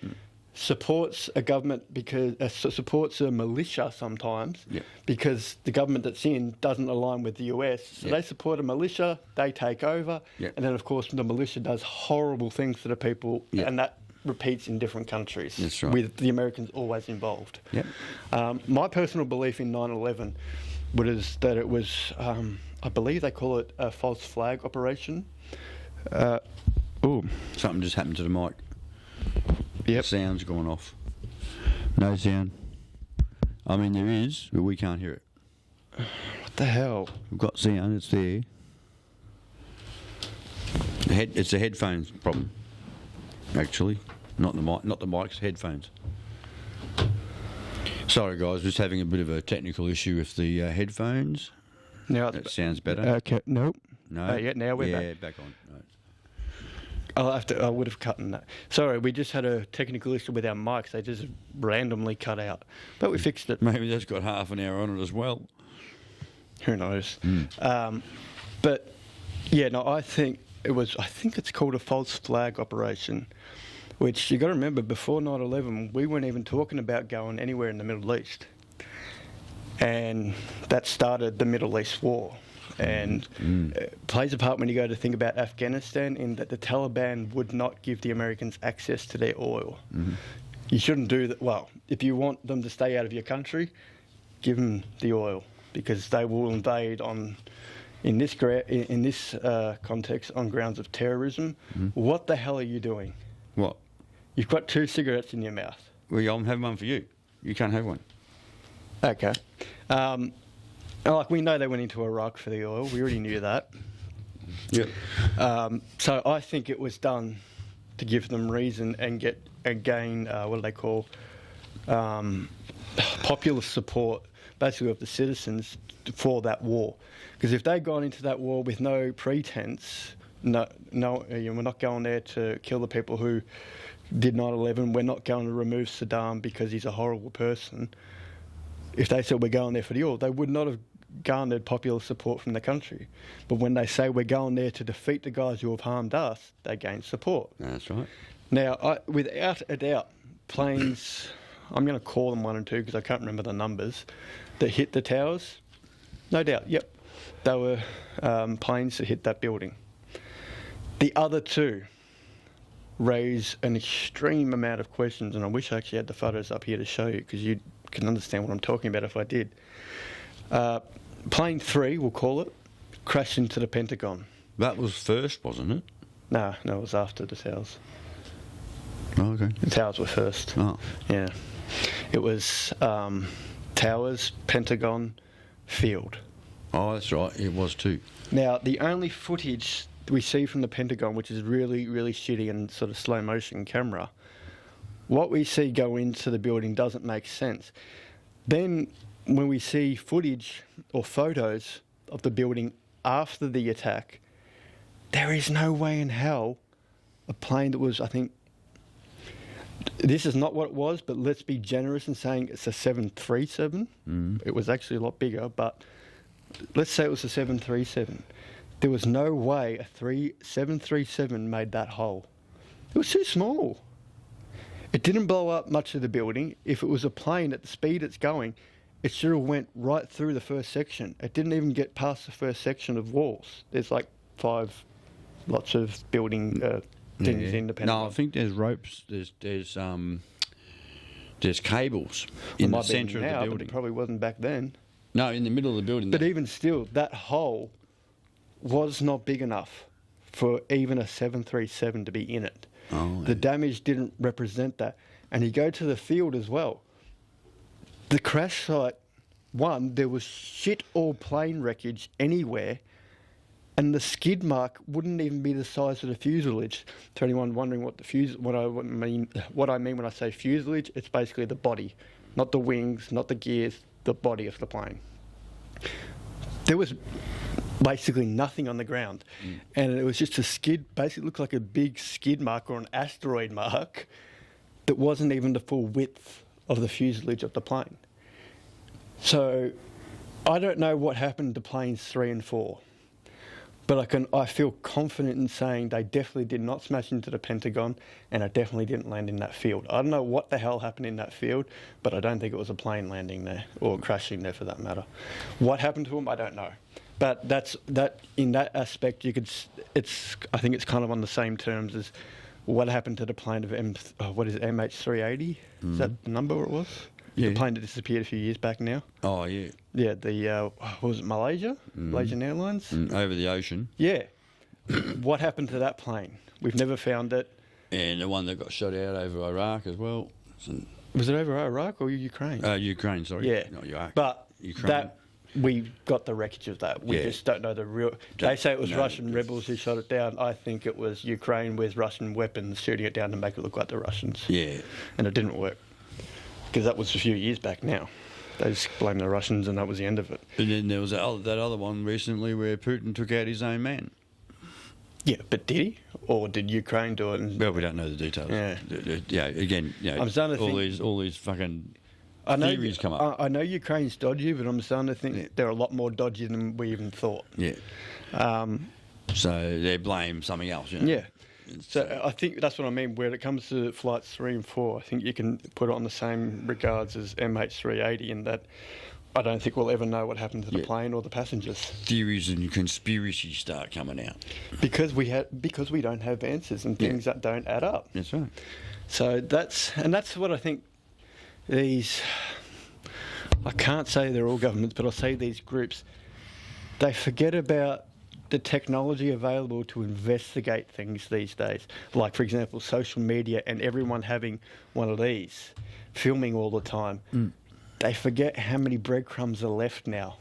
supports a government because supports a militia sometimes Yeah. because the government that's in doesn't align with the US. So Yeah. they support a militia, they take over, Yeah. and then of course the militia does horrible things to the people, Yeah. and that repeats in different countries. That's right. With the Americans always involved. Yep. My personal belief in 9/11 was that it was, I believe they call it a false flag operation. Something just happened to the mic. Yep. Sound's gone off. No sound. I mean, there is, but we can't hear it. What the hell? We've got sound. It's there. It's a headphones problem. Actually, not the mic. Not the mics. Headphones. Sorry, guys. Just having a bit of a technical issue with the headphones. Now That sounds better. Okay. Nope. No. Yeah. Now we're back. Yeah, back on. Right. I would have cut in that. Sorry, we just had a technical issue with our mics. They just randomly cut out, but we fixed it. Maybe that's got half an hour on it as well. Who knows? But yeah, no, I think it's called a false flag operation, which you got to remember before 9/11, we weren't even talking about going anywhere in the Middle East, and that started the Middle East War. And it plays a part when you go to think about Afghanistan in that the Taliban would not give the Americans access to their oil. You shouldn't do that. Well, if you want them to stay out of your country, give them the oil because they will invade in this context on grounds of terrorism. What the hell are you doing? What? You've got 2 cigarettes in your mouth. Well, I'm having one for you. You can't have one. Okay. Like we know they went into Iraq for the oil. We already knew that. Yep. So I think it was done to give them reason and gain what do they call popular support, basically of the citizens for that war. Because if they'd gone into that war with no pretense, we're not going there to kill the people who did 9/11. We're not going to remove Saddam because he's a horrible person. If they said we're going there for the oil, they would not have garnered popular support from the country. But when they say we're going there to defeat the guys who have harmed us, they gain support. That's right. Now, without a doubt, planes, I'm going to call them 1 and 2 because I can't remember the numbers, that hit the towers, no doubt, yep, they were planes that hit that building. The other 2 raise an extreme amount of questions, and I wish I actually had the photos up here to show you because you can understand what I'm talking about if I did. Plane 3, we'll call it, crashed into the Pentagon. That was first, wasn't it? No, it was after the towers. Oh, okay. The towers were first. Oh. Yeah. It was towers, Pentagon, field. Oh, that's right. It was too. Now, the only footage we see from the Pentagon, which is really, really shitty and sort of slow motion camera, what we see go into the building doesn't make sense. Then when we see footage or photos of the building after the attack, there is no way in hell a plane that was, I think, this is not what it was, but let's be generous in saying it's a 737. It was actually a lot bigger, but let's say it was a 737. There was no way a 737 made that hole. It was too small. It didn't blow up much of the building. If it was a plane at the speed it's going, it should have went right through the first section. It didn't even get past the first section of walls. There's like 5 lots of building things in the Pentagon. No, I think there's ropes. There's cables in the centre of the building. But it probably wasn't back then. No, in the middle of the building. But even still, that hole was not big enough for even a 737 to be in it. Oh, the damage didn't represent that. And you go to the field as well. The crash site, one, there was shit all plane wreckage anywhere, and the skid mark wouldn't even be the size of the fuselage. To anyone wondering what I mean when I say fuselage, it's basically the body, not the wings, not the gears, the body of the plane. There was basically nothing on the ground, and it was just a skid. Basically, looked like a big skid mark or an asteroid mark that wasn't even the full width of the fuselage of the plane. So I don't know what happened to planes 3 and 4, but I feel confident in saying they definitely did not smash into the Pentagon, and it definitely didn't land in that field. I don't know what the hell happened in that field, but I don't think it was a plane landing there or crashing there for that matter. What happened to them, I don't know. But in that aspect, I think it's kind of on the same terms as what happened to the plane of MH380? Is that the number it was? Yeah. The plane that disappeared a few years back now. Oh, yeah. Yeah, what was it, Malaysia? Malaysian Airlines? Over the ocean. Yeah. What happened to that plane? We've never found it. And the one that got shot out over Iraq as well. Was it over Iraq or Ukraine? Ukraine, sorry. Yeah. Not Iraq. But Ukraine. We got the wreckage of that. We just don't know the real... They say it was Russian rebels who shot it down. I think it was Ukraine with Russian weapons shooting it down to make it look like the Russians. Yeah. And it didn't work. Because that was a few years back now. They just blamed the Russians and that was the end of it. And then there was that other one recently where Putin took out his own man. Yeah, but did he? Or did Ukraine do it? Well, we don't know the details. Yeah. Again, I'm starting to all these fucking... theories come up. I know Ukraine's dodgy, but I'm starting to think they're a lot more dodgy than we even thought. Yeah. So they blame something else, you know? Yeah. So I think that's what I mean. When it comes to flights 3 and 4, I think you can put it on the same regards as MH380 in that I don't think we'll ever know what happened to the plane or the passengers. Theories and conspiracies start coming out. Because we don't have answers and things that don't add up. That's right. So that's what I think I can't say they're all governments, but I'll say these groups, they forget about the technology available to investigate things these days. Like, for example, social media and everyone having one of these, filming all the time. They forget how many breadcrumbs are left now.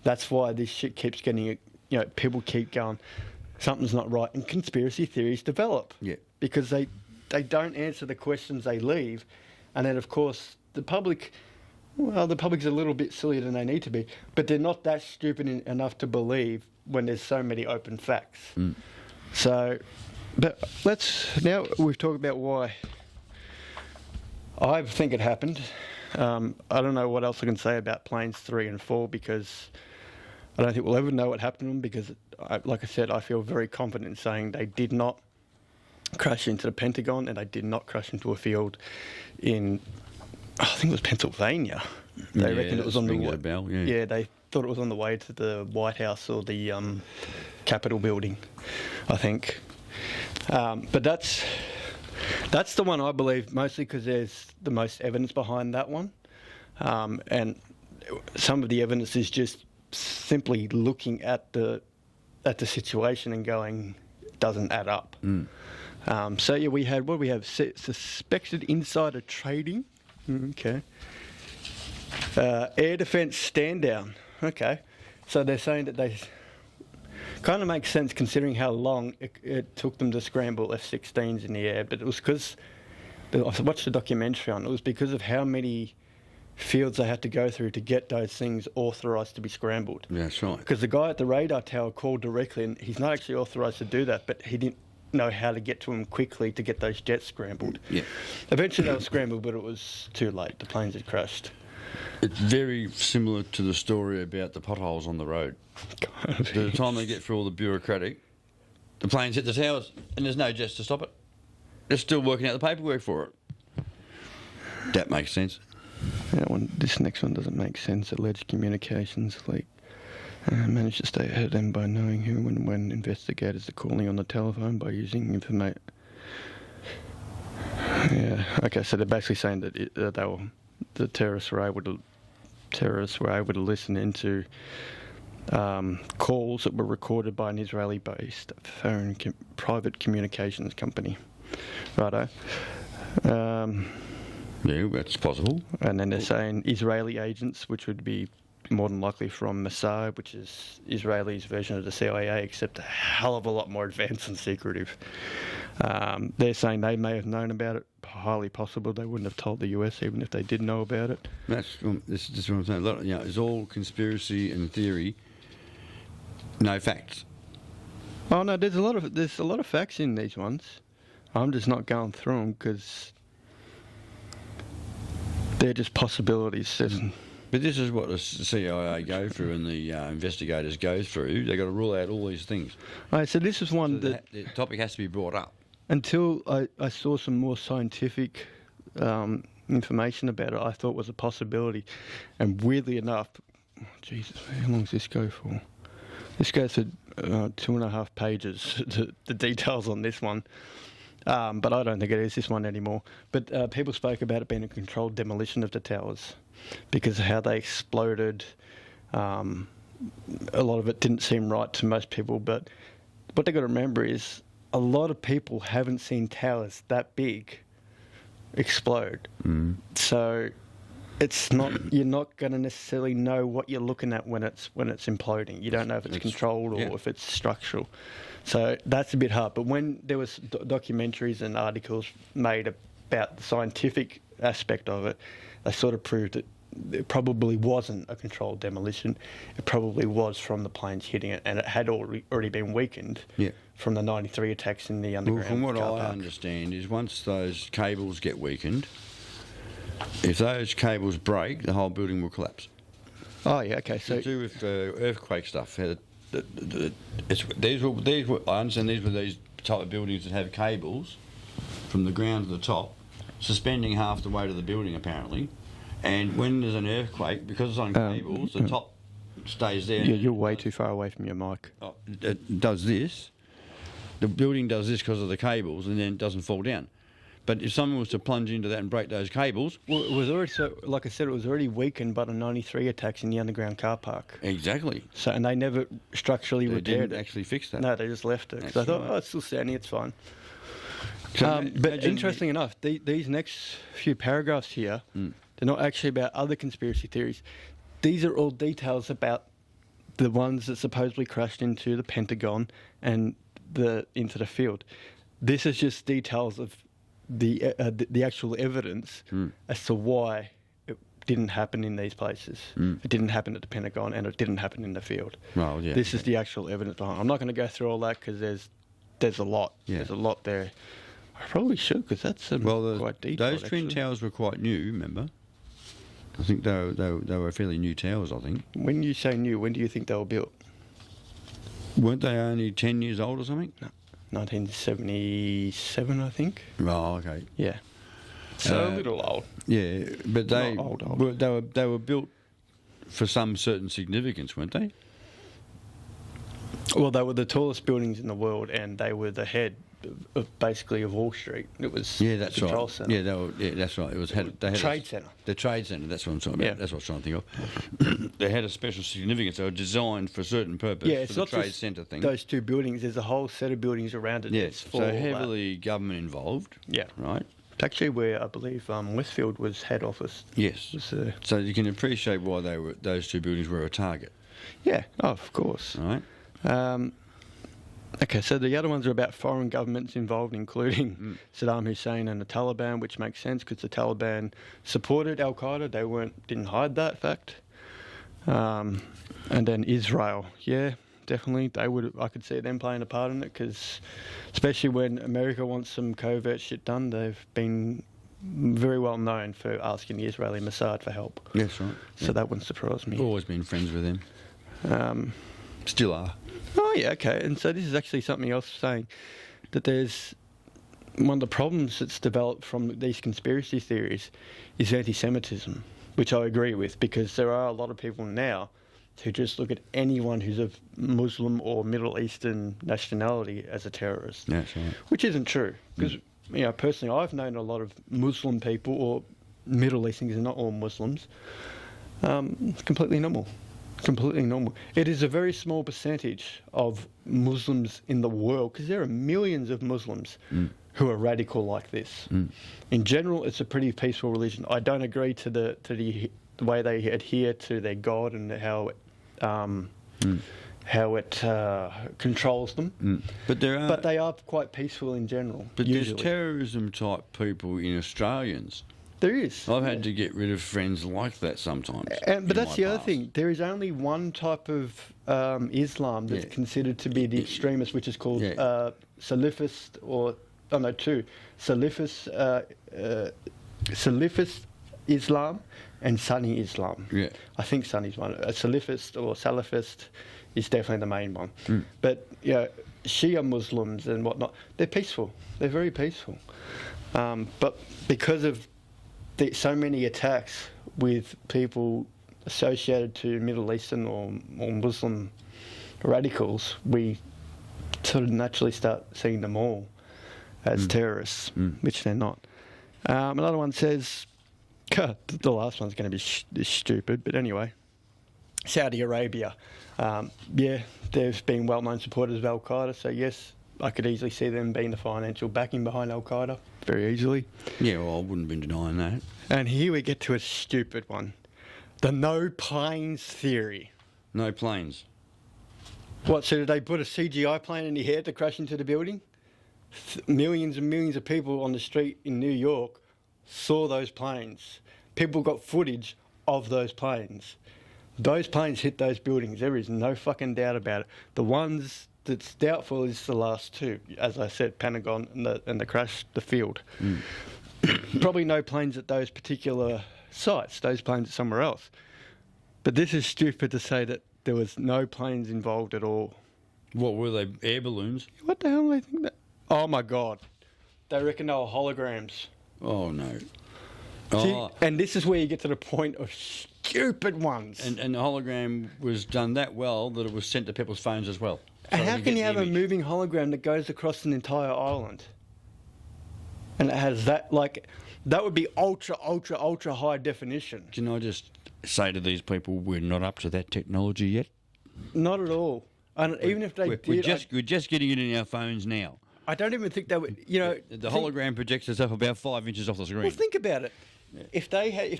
That's why this shit keeps getting, people keep going, something's not right, and conspiracy theories develop. Yeah. Because they don't answer the questions they leave. And then, of course, the public's a little bit sillier than they need to be, but they're not that stupid enough to believe when there's so many open facts. So, but now we've talked about why I think it happened. I don't know what else I can say about planes 3 and 4 because I don't think we'll ever know what happened to them because, like I said, I feel very confident in saying they did not crash into the Pentagon and they did not crash into a field in, I think it was Pennsylvania. They reckoned it was on the way. Yeah, they thought it was on the way to the White House or the Capitol building, I think. But that's the one I believe mostly because there's the most evidence behind that one, and some of the evidence is just simply looking at the situation and going, it doesn't add up. So yeah, we have suspected insider trading. Okay. Air defence stand down. Okay. So they're saying that they kind of makes sense considering how long it took them to scramble F-16s in the air, but it was because I watched a documentary on it. It was because of how many fields they had to go through to get those things authorised to be scrambled. That's right. Because the guy at the radar tower called directly, and he's not actually authorised to do that, but he didn't know how to get to him quickly to get those jets scrambled. Yeah. Eventually they were scrambled, but it was too late. The planes had crashed. It's very similar to the story about the potholes on the road. By the time they get through all the bureaucratic, the planes hit the towers, and there's no jets to stop it. They're still working out the paperwork for it. That makes sense. This next one doesn't make sense. Alleged communications leak. Managed to stay ahead of them by knowing who and when investigators are calling on the telephone by using information. Yeah. Okay. So they're basically saying that the terrorists were able to listen into calls that were recorded by an Israeli-based private communications company. Righto. Yeah, that's possible. And then they're saying Israeli agents, which would be more than likely from Mossad, which is Israeli's version of the CIA, except a hell of a lot more advanced and secretive. They're saying they may have known about it. Highly possible they wouldn't have told the US even if they did know about it. This is what I'm saying. It's all conspiracy and theory. No facts. Oh no, there's a lot of facts in these ones. I'm just not going through them because they're just possibilities. But this is what the CIA go through and the investigators go through. They've got to rule out all these things. All right, so this is one the topic has to be brought up. Until I saw some more scientific information about it, I thought was a possibility. And weirdly enough, Jesus, how long does this go for? This goes for 2.5 pages, the details on this one. But I don't think it is this one anymore. But people spoke about it being a controlled demolition of the towers because of how they exploded. A lot of it didn't seem right to most people. But what they've got to remember is a lot of people haven't seen towers that big explode. Mm. So it's not you're not going to necessarily know what you're looking at when it's imploding. You don't know if it's controlled or if it's structural. So that's a bit hard. But when there was documentaries and articles made about the scientific aspect of it, they sort of proved that it probably wasn't a controlled demolition. It probably was from the planes hitting it, and it had already been weakened from the 93 attacks in the underground. Well, from what car I park. understand is once those cables get weakened, if those cables break, the whole building will collapse. Oh, yeah, okay. So to do with earthquake stuff. I understand these were these type of buildings that have cables from the ground to the top, suspending half the weight of the building apparently. And when there's an earthquake, because it's on cables, the top stays there. Yeah, you're way too far away from your mic. It does this. The building does this because of the cables, and then it doesn't fall down. But if someone was to plunge into that and break those cables... Well, it was already, like I said, it was already weakened by the 93 attacks in the underground car park. Exactly. So, and they never structurally repaired it. They didn't actually fix that. No, they just left it. So I thought, it's still standing, it's fine. So but interesting enough, these next few paragraphs here, they're not actually about other conspiracy theories. These are all details about the ones that supposedly crashed into the Pentagon and into the field. This is just details of the actual evidence as to why it didn't happen in these places. It didn't happen at the Pentagon, and it didn't happen in the field. Well, yeah. This is the actual evidence behind. I'm not going to go through all that because there's a lot. Yeah. There's a lot there. I probably should because that's quite detailed. Those twin towers were quite new. Remember, I think they were fairly new towers. I think. When you say new, when do you think they were built? Weren't they only 10 years old or something? No. 1977, I think. Oh, okay. Yeah. So a little old. Yeah, but they old. They were built for some certain significance, weren't they? Well, they were the tallest buildings in the world, and they were the head of Wall Street. It was the control right. center. Yeah, that's right. It was trade center. The trade center. That's what I'm talking about. Yeah. That's what I was trying to think of. They had a special significance. They were designed for a certain purpose. Yeah, it's for the not trade just center thing. those two buildings. There's a whole set of buildings around it. Yes, so heavily government involved. Yeah, right. It's actually where I believe Westfield was head office. Yes. So you can appreciate why those two buildings were a target. Yeah. Oh, of course. All right. Okay, so the other ones are about foreign governments involved, including Saddam Hussein and the Taliban, which makes sense because the Taliban supported Al Qaeda. They didn't hide that fact. And then Israel, yeah, definitely. I could see them playing a part in it because, especially when America wants some covert shit done, they've been very well known for asking the Israeli Mossad for help. Yes, right. So that wouldn't surprise me. Always been friends with them. Still are. Oh, yeah, okay. And so this is actually something else saying that there's one of the problems that's developed from these conspiracy theories is anti-Semitism, which I agree with, because there are a lot of people now who just look at anyone who's of Muslim or Middle Eastern nationality as a terrorist. That's right. Which isn't true, because personally I've known a lot of Muslim people or Middle Eastern, because they're not all Muslims. It's completely normal. Completely normal. It is a very small percentage of Muslims in the world, because there are millions of Muslims who are radical like this. In general, it's a pretty peaceful religion. I don't agree to the way they adhere to their God and how it controls them. But they are quite peaceful in general. But usually. there's terrorism type people in Australians. There is. I've had to get rid of friends like that sometimes. But that's the other thing. There is only one type of Islam that's considered to be the extremist, which is called Salafist, or two. Salafist Islam and Sunni Islam. Yeah. I think Sunni's one. A Salafist or Salafist is definitely the main one. But Shia Muslims and whatnot, they're peaceful. They're very peaceful. But because of so many attacks with people associated to Middle Eastern or Muslim radicals, we sort of naturally start seeing them all as terrorists, which they're not. Another one says, God, the last one's going to be stupid, but anyway, Saudi Arabia. They've been well-known supporters of Al-Qaeda, so yes, I could easily see them being the financial backing behind Al-Qaeda, very easily. Yeah, well, I wouldn't be denying that. And here we get to a stupid one. The no planes theory. No planes. What, so did they put a CGI plane in the air to crash into the building? Millions and millions of people on the street in New York saw those planes. People got footage of those planes. Those planes hit those buildings. There is no fucking doubt about it. The ones that's doubtful is the last two. As I said, Pentagon and the crash, the field. Probably no planes at those particular sites. Those planes are somewhere else. But this is stupid to say that there was no planes involved at all. What were they? Air balloons? What the hell do they think that? Oh my God. They reckon they were holograms. Oh, no. See, and this is where you get to the point of stupid ones. And the hologram was done that well that it was sent to people's phones as well. And how can you have a moving hologram that goes across an entire island? And it has that, that would be ultra, ultra, ultra high definition. Can I just say to these people, we're not up to that technology yet? Not at all. And even if they did... We're just getting it in our phones now. I don't even think they would, The hologram projects itself about 5 inches off the screen. Well, think about it. Yeah.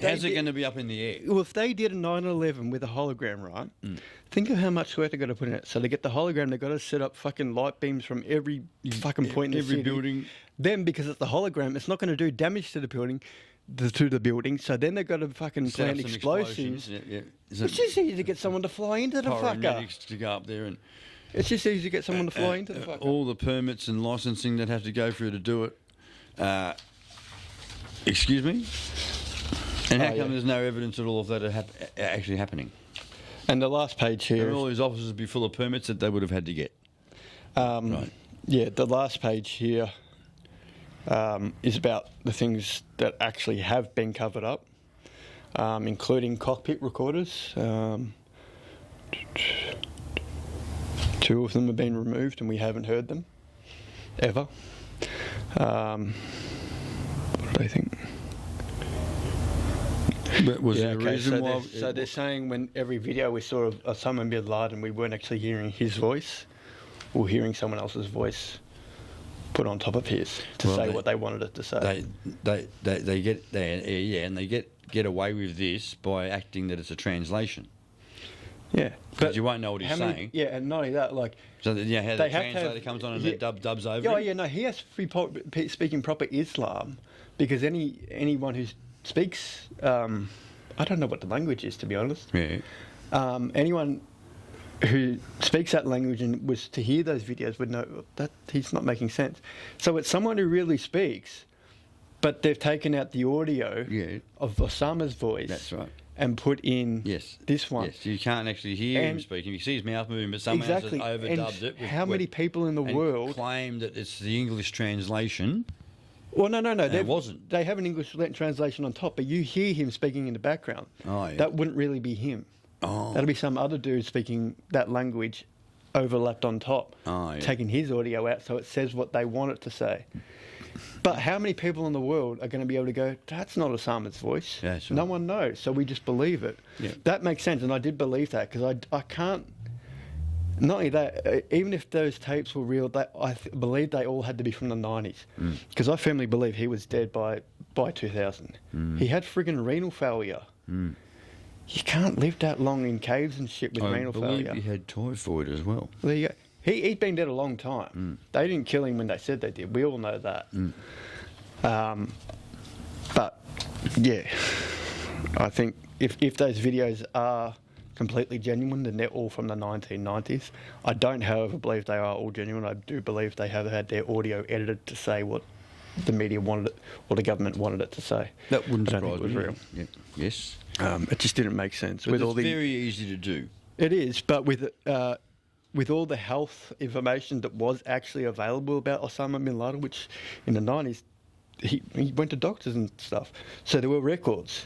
How's it going to be up in the air? Well, if they did a 9/11 with a hologram, right? Think of how much work they got to put in it. So they get the hologram, they got to set up fucking light beams from every fucking point in the city. building. Then, because it's the hologram, it's not going to do damage to the building. So then they've got to fucking plant explosives. It's just easy to get someone to fly into the fucker. Paramedics to go up there and... It's just easy to get someone to fly into the fucker. All the permits and licensing that have to go through to do it. Excuse me? And how come there's no evidence at all of that actually happening? And the last page here... And all these offices would be full of permits that they would have had to get. Right. Yeah, the last page here is about the things that actually have been covered up, including cockpit recorders. 2 of them have been removed and we haven't heard them, ever. What do they think? But was there a reason why... So they're saying when every video we saw of Osama bin Laden, we weren't actually hearing his voice, or hearing someone else's voice put on top of his to say what they wanted it to say. They get away with this by acting that it's a translation. Yeah, Because you won't know what he's how many- saying. Yeah, and not only that, like So that, how the they have to translator have- comes on and yeah. then dubs over. Oh him. yeah, no, he has to be speaking proper Islam because anyone who speaks, I don't know what the language is, to be honest. Yeah. Anyone who speaks that language and was to hear those videos would know that he's not making sense. So it's someone who really speaks, but they've taken out the audio Yeah. of Osama's voice. That's right. And put in Yes. this one. Yes. You can't actually hear him And- speaking. You see his mouth moving, but someone Exactly. else has And overdubbed it. how many people in the and world? claim that it's the English translation? Well, no. It wasn't. They have an English translation on top, but you hear him speaking in the background. Oh, yeah. That wouldn't really be him. Oh. That'll be some other dude speaking that language overlapped on top, Oh, yeah. taking his audio out so it says what they want it to say. But how many people in the world are going to be able to go, that's not Osama's voice? Yeah, that's No right. one knows, so we just believe it. Yeah. That makes sense, and I did believe that because I can't. Not only that, even if those tapes were real, believe they all had to be from the 90s. Because I firmly believe he was dead by 2000. He had friggin' renal failure. You can't live that long in caves and shit with I renal believe failure. he had typhoid as well. There you go. He'd been dead a long time. They didn't kill him when they said they did. We all know that. But, yeah, I think if those videos are completely genuine, then they're all from the 1990s. I don't, however, believe they are all genuine. I do believe they have had their audio edited to say what the media wanted it, or the government wanted it to say. That wouldn't I don't think surprise it me. was real. Yeah. Yes. It just didn't make sense. But with it's all the very easy to do. It is, but with all the health information that was actually available about Osama bin Laden, which in the 90s, he went to doctors and stuff. So there were records.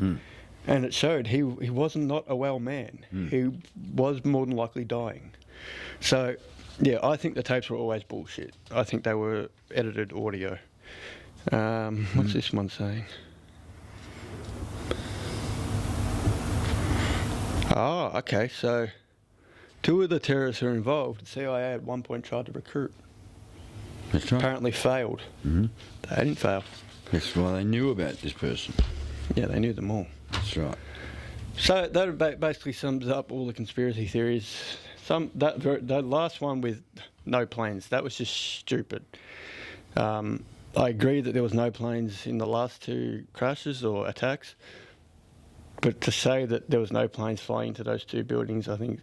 And it showed he was not a well man. He was more than likely dying. So, yeah, I think the tapes were always bullshit. I think they were edited audio. What's this one saying? Oh, okay, so 2 of the terrorists who are involved, the CIA at one point tried to recruit. That's right. Apparently failed. They didn't fail. That's why they knew about this person. Yeah, they knew them all. That's right. So that basically sums up all the conspiracy theories. That last one with no planes, that was just stupid. I agree that there was no planes in the last 2 crashes or attacks, but to say that there was no planes flying into those 2 buildings, I think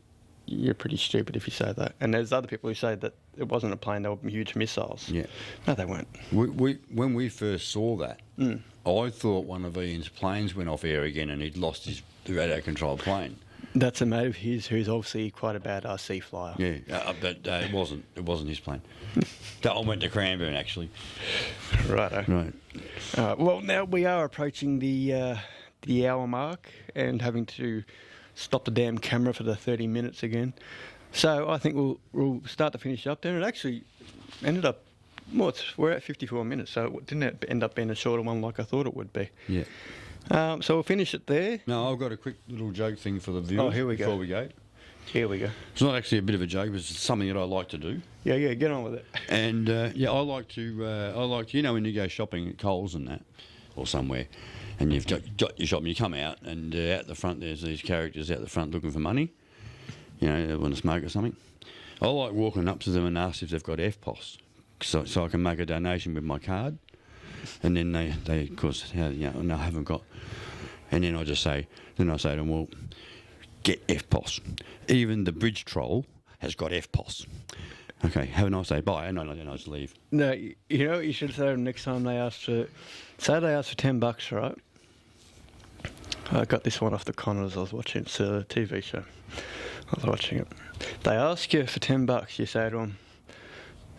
you're pretty stupid if you say that. And there's other people who say that it wasn't a plane; they were huge missiles. Yeah. No, they weren't. When we first saw that, I thought one of Ian's planes went off air again and he'd lost his radio control plane. That's a mate of his who's obviously quite a bad sea flyer. Yeah, but it wasn't. It wasn't his plane. That one went to Cranbourne, actually. Righto. Right. Well, now we are approaching the hour mark and having to stop the damn camera for the 30 minutes again. So I think we'll start to finish up there. It actually ended up, we're at 54 minutes, so it didn't end up being a shorter one like I thought it would be. Yeah. So we'll finish it there. No, I've got a quick little joke thing for the viewers here we go. before we go. Here we go. It's not actually a bit of a joke, but it's something that I like to do. Yeah, get on with it. And I like to, you know, when you go shopping at Coles and that, or somewhere, and you've got your shop and you come out, and out the front there's these characters out the front looking for money. You know, they want to smoke or something. I like walking up to them and ask if they've got FPOS, so I can make a donation with my card. And then they of course, no, I haven't got. And then I say to them, well, get FPOS. Even the bridge troll has got FPOS. Okay, have a nice day. Bye. And then I just leave. No, you know what you should say to them next time they ask for, say they ask for $10, right? I got this one off the Connors I was watching. It's a TV show. I was watching it. They ask you for $10. You say to them,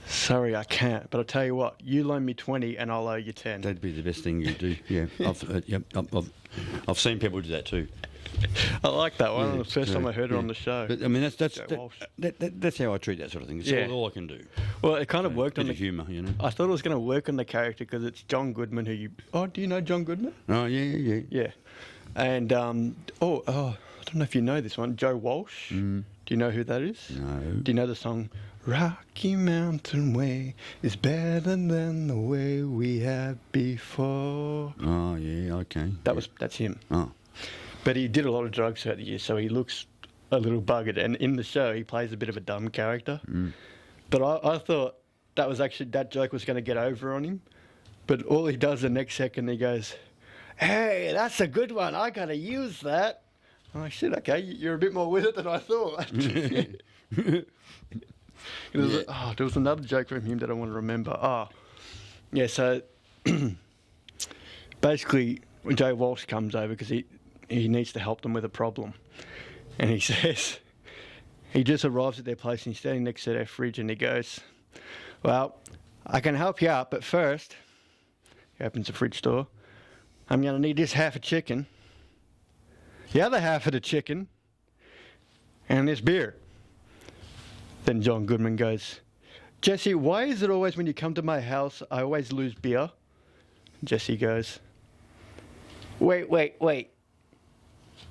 sorry, I can't. But I'll tell you what, you loan me 20 and I'll owe you 10. That'd be the best thing you do. Yeah, I've seen people do that too. I like that one. Yeah, The first time I heard it on the show. But I mean, that's Walsh. that's how I treat that sort of thing. It's all I can do. Well, it kind of worked on Bit the of humour, you know. I thought it was going to work on the character because it's John Goodman who you. Oh, do you know John Goodman? Oh yeah. Yeah. And I don't know if you know this one, Joe Walsh. Do you know who that is? No. Do you know the song Rocky Mountain Way is better than the way we had before? Oh yeah, okay. That's him. Oh. But he did a lot of drugs throughout the years, so he looks a little buggered. And in the show, he plays a bit of a dumb character. But I thought that joke was going to get over on him. But all he does the next second, he goes, "Hey, that's a good one. I got to use that." I'm like, shit, okay, you're a bit more with it than I thought. There was another joke from him that I want to remember. Yeah, so basically, when Joe Walsh comes over, because he needs to help them with a problem, and he says, he just arrives at their place and he's standing next to their fridge and he goes, "Well, I can help you out, but first," he opens the fridge door, "I'm going to need this half a chicken, the other half of the chicken, and this beer." Then John Goodman goes, "Jesse, why is it always when you come to my house, I always lose beer?" Jesse goes, Wait.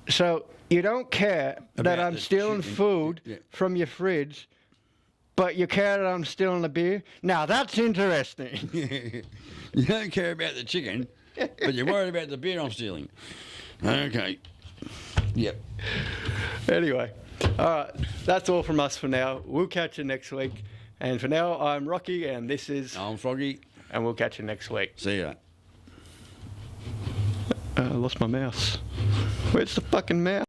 So you don't care that I'm stealing food from your fridge, but you care that I'm stealing the beer? Now that's interesting." You don't care about the chicken, but you're worried about the beer I'm stealing. Okay. Yep. Anyway, all right, that's all from us for now. We'll catch you next week. And for now, I'm Rocky, and this is... I'm Froggy. And we'll catch you next week. See ya. I lost my mouse. Where's the fucking mouse?